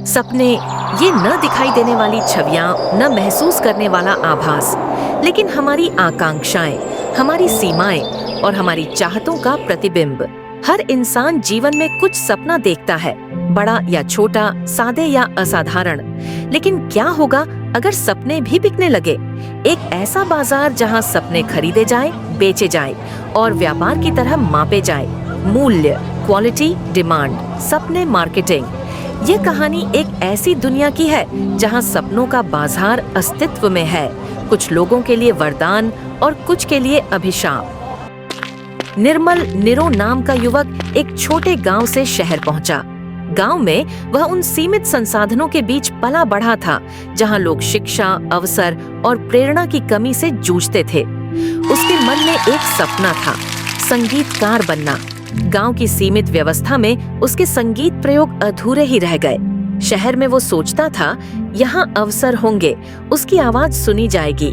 सपने ये न दिखाई देने वाली छवियां, न महसूस करने वाला आभास, लेकिन हमारी आकांक्षाएं, हमारी सीमाएं और हमारी चाहतों का प्रतिबिंब। हर इंसान जीवन में कुछ सपना देखता है, बड़ा या छोटा, सादे या असाधारण। लेकिन क्या होगा अगर सपने भी बिकने लगे? एक ऐसा बाजार जहां सपने खरीदे जाएं, बेचे जाएं और व्यापार की तरह मापे जाएं। मूल्य, क्वालिटी, डिमांड, सपने, मार्केटिंग। ये कहानी एक ऐसी दुनिया की है जहां सपनों का बाजार अस्तित्व में है, कुछ लोगों के लिए वरदान और कुछ के लिए अभिशाप। निर्मल निरो नाम का युवक एक छोटे गांव से शहर पहुंचा। गांव में वह उन सीमित संसाधनों के बीच पला बढ़ा था जहां लोग शिक्षा, अवसर और प्रेरणा की कमी से जूझते थे। उसके मन में एक सपना था, संगीतकार बनना। गांव की सीमित व्यवस्था में उसके संगीत प्रयोग अधूरे ही रह गए। शहर में वो सोचता था यहाँ अवसर होंगे, उसकी आवाज सुनी जाएगी।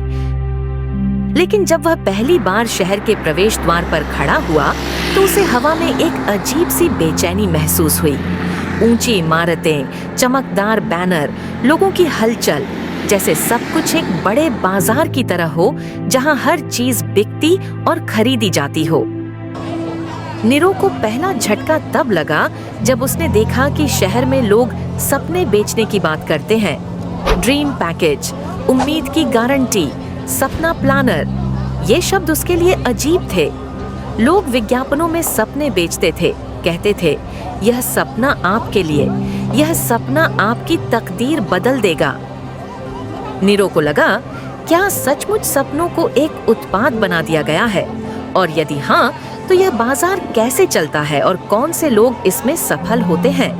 लेकिन जब वह पहली बार शहर के प्रवेश द्वार पर खड़ा हुआ तो उसे हवा में एक अजीब सी बेचैनी महसूस हुई। ऊंची इमारतें, चमकदार बैनर, लोगों की हलचल, जैसे सब कुछ एक बड़े बाजार की तरह हो जहां हर चीज बिकती और खरीदी जाती हो। निरो को पहला झटका तब लगा जब उसने देखा कि शहर में लोग सपने बेचने की बात करते हैं। ड्रीम पैकेज, उम्मीद की गारंटी, सपना प्लानर, ये शब्द उसके लिए अजीब थे। लोग विज्ञापनों में सपने बेचते थे, कहते थे यह सपना आपके लिए, यह सपना आपकी तकदीर बदल देगा। निरो को लगा, क्या सचमुच सपनों को एक उत्पाद बना दिया गया है? और यदि हाँ, तो यह बाजार कैसे चलता है और कौन से लोग इसमें सफल होते हैं?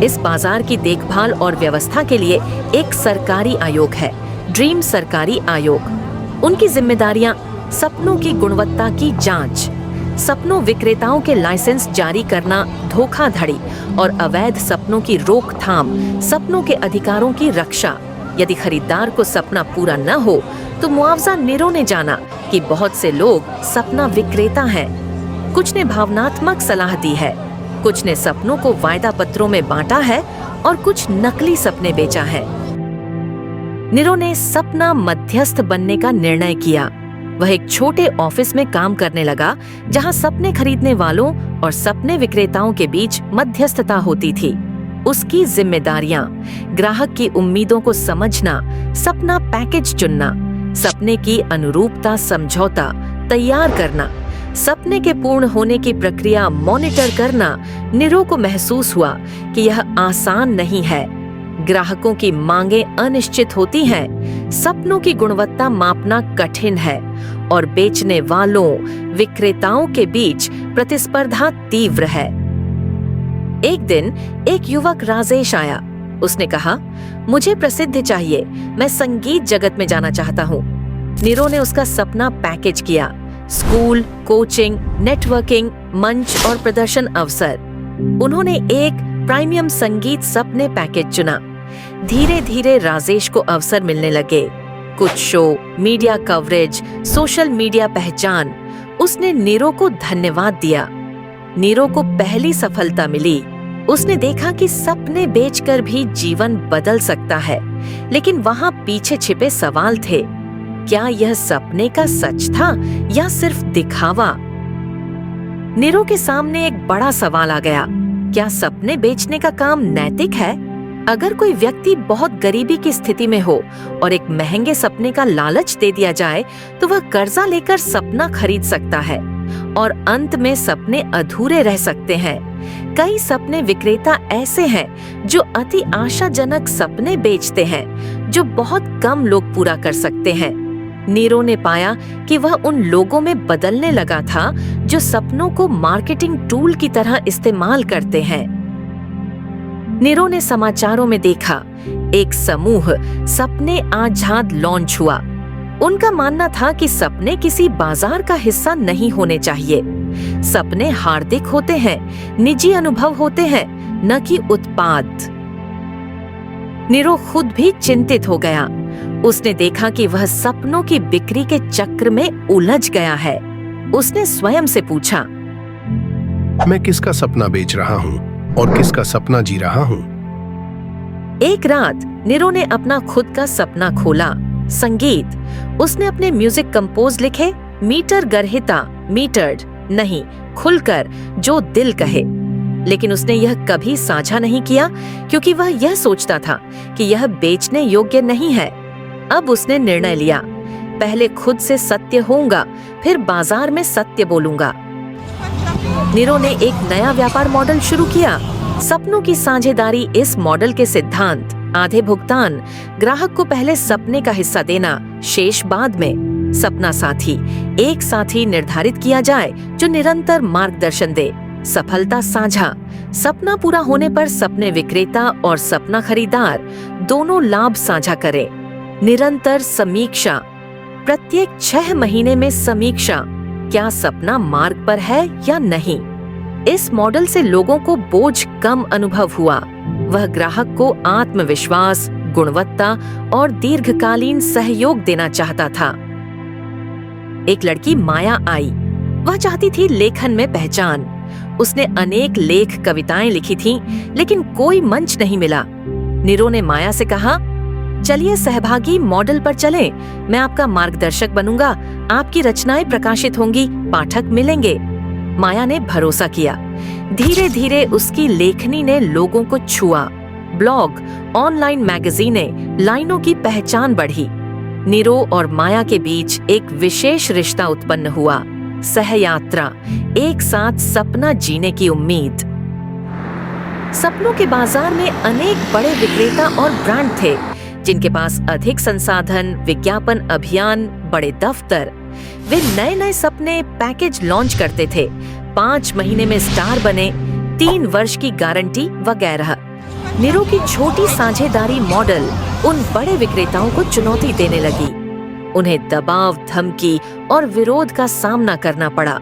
इस बाजार की देखभाल और व्यवस्था के लिए एक सरकारी आयोग है, ड्रीम सरकारी आयोग। उनकी जिम्मेदारियां सपनों की गुणवत्ता की जांच, सपनों विक्रेताओं के लाइसेंस जारी करना, धोखाधड़ी और अवैध सपनों की रोकथाम, सपनों के अधिकारों की रक्षा। यदि खरीदार को सपना पूरा न हो तो मुआवजा। निरो ने जाना कि बहुत से लोग सपना विक्रेता हैं। कुछ ने भावनात्मक सलाह दी है, कुछ ने सपनों को वायदा पत्रों में बांटा है और कुछ नकली सपने बेचा है। निरो ने सपना मध्यस्थ बनने का निर्णय किया। वह एक छोटे ऑफिस में काम करने लगा जहां सपने खरीदने वालों और सपने विक्रेताओं के बीच मध्यस्थता होती थी। उसकी जिम्मेदारियां, ग्राहक की उम्मीदों को समझना, सपना पैकेज चुनना, सपने की अनुरूपता समझौता तैयार करना, सपने के पूर्ण होने की प्रक्रिया मॉनिटर करना। निरो को महसूस हुआ कि यह आसान नहीं है। ग्राहकों की मांगें अनिश्चित होती हैं, सपनों की गुणवत्ता मापना कठिन है और बेचने वालों, विक्रेताओं के बीच प्रतिस्पर्धा तीव्र है। एक दिन एक युवक राजेश आया। उसने कहा, मुझे प्रसिद्ध चाहिए, मैं संगीत जगत में जाना चाहता हूँ। निरो ने उसका सपना पैकेज किया, स्कूल, कोचिंग, नेटवर्किंग, मंच और प्रदर्शन अवसर। उन्होंने एक प्रीमियम संगीत सपने पैकेज चुना। धीरे धीरे राजेश को अवसर मिलने लगे, कुछ show, media coverage, social media पहचान। उसने निरो को धन्यवाद दिया। निरो को पहली सफलता मिली। उसने देखा कि सपने बेचकर भी जीवन बदल सकता है, लेकिन वहां पीछे छिपे सवाल थे। क्या यह सपने का सच था या सिर्फ दिखावा? निरो के सामने एक बड़ा सवाल आ गया, क्या सपने बेचने का काम नैतिक है? अगर कोई व्यक्ति बहुत गरीबी की स्थिति में हो और एक महंगे सपने का लालच दे दिया जाए तो वह कर्जा लेकर सपना खरीद सकता है और अंत में सपने अधूरे रह सकते हैं। कई सपने विक्रेता ऐसे हैं जो अति आशाजनक सपने बेचते हैं जो बहुत कम लोग पूरा कर सकते हैं। निरो ने पाया कि वह उन लोगों में बदलने लगा था जो सपनों को मार्केटिंग टूल की तरह इस्तेमाल करते हैं। निरो ने समाचारों में देखा, एक समूह सपने आजाद लॉन्च हुआ। उनका मानना था कि सपने किसी बाजार का हिस्सा नहीं होने चाहिए। सपने हार्दिक होते हैं, निजी अनुभव होते हैं, न कि उत्पाद। निरो खुद भी चिंतित हो गया। उसने देखा कि वह सपनों की बिक्री के चक्र में उलझ गया है। उसने स्वयं से पूछा, मैं किसका सपना बेच रहा हूँ और किसका सपना जी रहा हूँ? एक रात नीरो ने अपना खुद का सपना खोला, संगीत। उसने अपने म्यूजिक कंपोज लिखे, मीटर गर्हिता, मीटर्ड नहीं, खुलकर जो दिल कहे। लेकिन उसने यह कभी साझा नहीं किया क्योंकि वह यह सोचता था कि यह बेचने योग्य नहीं है। अब उसने निर्णय लिया, पहले खुद से सत्य होऊंगा, फिर बाजार में सत्य बोलूंगा। नीरो ने एक नया व्यापार मॉडल शुरू किया, सपनों की साझेदारी। इस मॉडल के सिद्धांत: आधे भुगतान, ग्राहक को पहले सपने का हिस्सा देना, शेष बाद में। सपना साथी, एक साथी निर्धारित किया जाए जो निरंतर मार्गदर्शन दे। सफलता साझा, सपना पूरा होने पर सपने विक्रेता और सपना खरीदार दोनों लाभ साझा करें। निरंतर समीक्षा, प्रत्येक 6 महीने में समीक्षा, क्या सपना मार्ग पर है या नहीं। इस मॉडल से लोगों को बोझ कम अनुभव हुआ। वह ग्राहक को आत्मविश्वास, गुणवत्ता और दीर्घकालीन सहयोग देना चाहता था। एक लड़की माया आई। वह चाहती थी लेखन में पहचान। उसने अनेक लेख, कविताएं लिखी थीं, लेकिन कोई मंच नहीं मिला। नीरो ने माया से कहा, चलिए सहभागी मॉडल पर चलें, मैं आपका मार्गदर्शक बनूंगा, आपकी रचनाएं प्रकाशित होंगी, पाठक मिलेंगे। माया ने भरोसा किया। धीरे धीरे उसकी लेखनी ने लोगों को छुआ। ब्लॉग, ऑनलाइन मैगजीनें, लाइनों की पहचान बढ़ी। नीरो और माया के बीच एक विशेष रिश्ता उत्पन्न हुआ, सहयात्रा, एक साथ सपना जीने की उम्मीद। सपनों के बाजार में अनेक बड़े विक्रेता और ब्रांड थे, जिनके पास अधिक संसाधन, विज्ञापन अभियान, बड़े दफ्तर। वे नए नए सपने पैकेज लॉन्च करते थे, 5 महीने में स्टार बने, 3 वर्ष की गारंटी वगैरह। नीरो की छोटी साझेदारी मॉडल उन बड़े विक्रेताओं को चुनौती देने लगी। उन्हें दबाव, धमकी और विरोध का सामना करना पड़ा।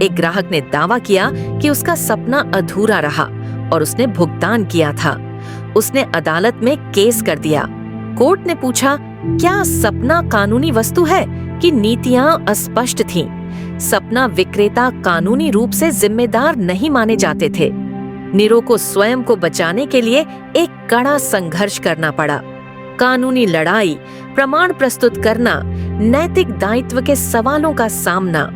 एक ग्राहक ने दावा किया कि उसका सपना अधूरा रहा और उसने भुगतान किया था। उसने अदालत में केस कर दिया। कोर्ट ने पूछा, क्या सपना कानूनी वस्तु है कि नीतियां अस्पष्ट थीं? सपना विक्रेता कानूनी रूप से जिम्मेदार नहीं माने जाते थे। नीरो को स्वयं को बचाने के लिए एक कड़ा संघर्ष करना पड़ा। कानूनी लड़ाई, प्रमाण प्रस्तुत करना, नैतिक दायित्व के सवालों का सामना।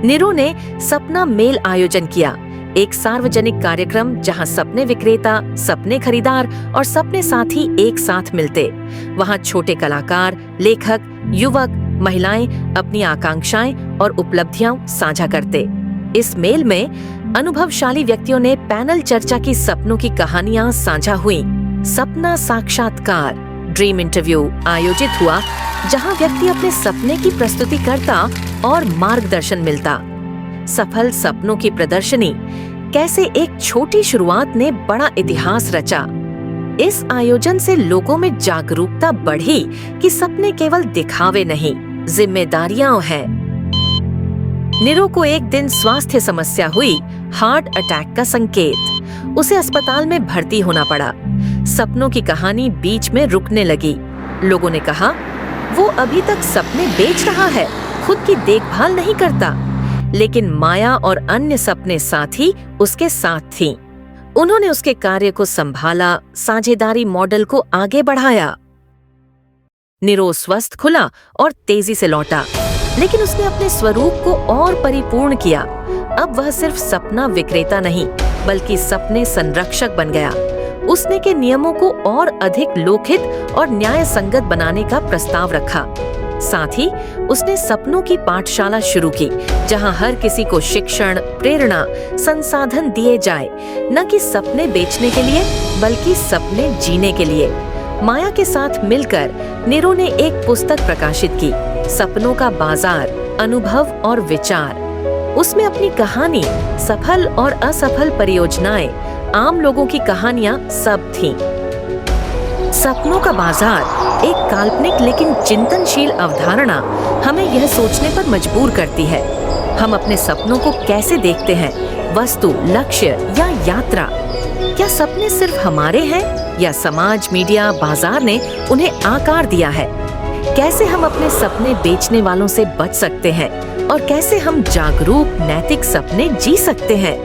नीरो ने सपना मेल आयोजन किया, एक सार्वजनिक कार्यक्रम जहां सपने विक्रेता, सपने खरीदार और सपने साथी एक साथ मिलते। वहां छोटे कलाकार, लेखक, युवक, महिलाएं अपनी आकांक्षाएं और उपलब्धियां साझा करते। इस मेल में अनुभवशाली व्यक्तियों ने पैनल चर्चा की, सपनों की कहानियां साझा हुई। सपना साक्षात्कार, ड्रीम इंटरव्यू आयोजित हुआ, जहां व्यक्ति अपने सपने की प्रस्तुति करता और मार्गदर्शन मिलता। सफल सपनों की प्रदर्शनी, कैसे एक छोटी शुरुआत ने बड़ा इतिहास रचा। इस आयोजन से लोगों में जागरूकता बढ़ी कि सपने केवल दिखावे नहीं, जिम्मेदारियां हैं। नीरो को एक दिन स्वास्थ्य समस्या हुई, हार्ट अटैक का संकेत। उसे अस्पताल में भर्ती होना पड़ा। सपनों की कहानी बीच में रुकने लगी। लोगों ने कहा, वो अभी तक सपने बेच रहा है, खुद की देखभाल नहीं करता। लेकिन माया और अन्य सपने साथी उसके साथ थीं। उन्होंने उसके कार्य को संभाला, साझेदारी मॉडल को आगे बढ़ाया। नीरो स्वस्थ, खुला और तेजी से लौटा, लेकिन उसने अपने स्वरूप को और परिपूर्ण किया। अब वह सिर्फ सपना विक्रेता नहीं, बल्कि सपने संरक्षक बन गया। उसने के नियमों को और अधिक लोकहित और न्याय संगत बनाने का प्रस्ताव रखा। साथ ही उसने सपनों की पाठशाला शुरू की, जहां हर किसी को शिक्षण, प्रेरणा, संसाधन दिए जाए, न कि सपने बेचने के लिए, बल्कि सपने जीने के लिए। माया के साथ मिलकर नीरो ने एक पुस्तक प्रकाशित की, सपनों का बाजार, अनुभव और विचार। उसमें अपनी कहानी, सफल और असफल परियोजनाएं, आम लोगों की कहानियां सब थीं। सपनों का बाजार एक काल्पनिक लेकिन चिंतनशील अवधारणा हमें यह सोचने पर मजबूर करती है, हम अपने सपनों को कैसे देखते हैं, वस्तु, लक्ष्य या यात्रा। क्या सपने सिर्फ हमारे हैं या समाज, मीडिया, बाजार ने उन्हें आकार दिया है? कैसे हम अपने सपने बेचने वालों से बच सकते हैं और कैसे हम जागरूक, नैतिक सपने जी सकते हैं?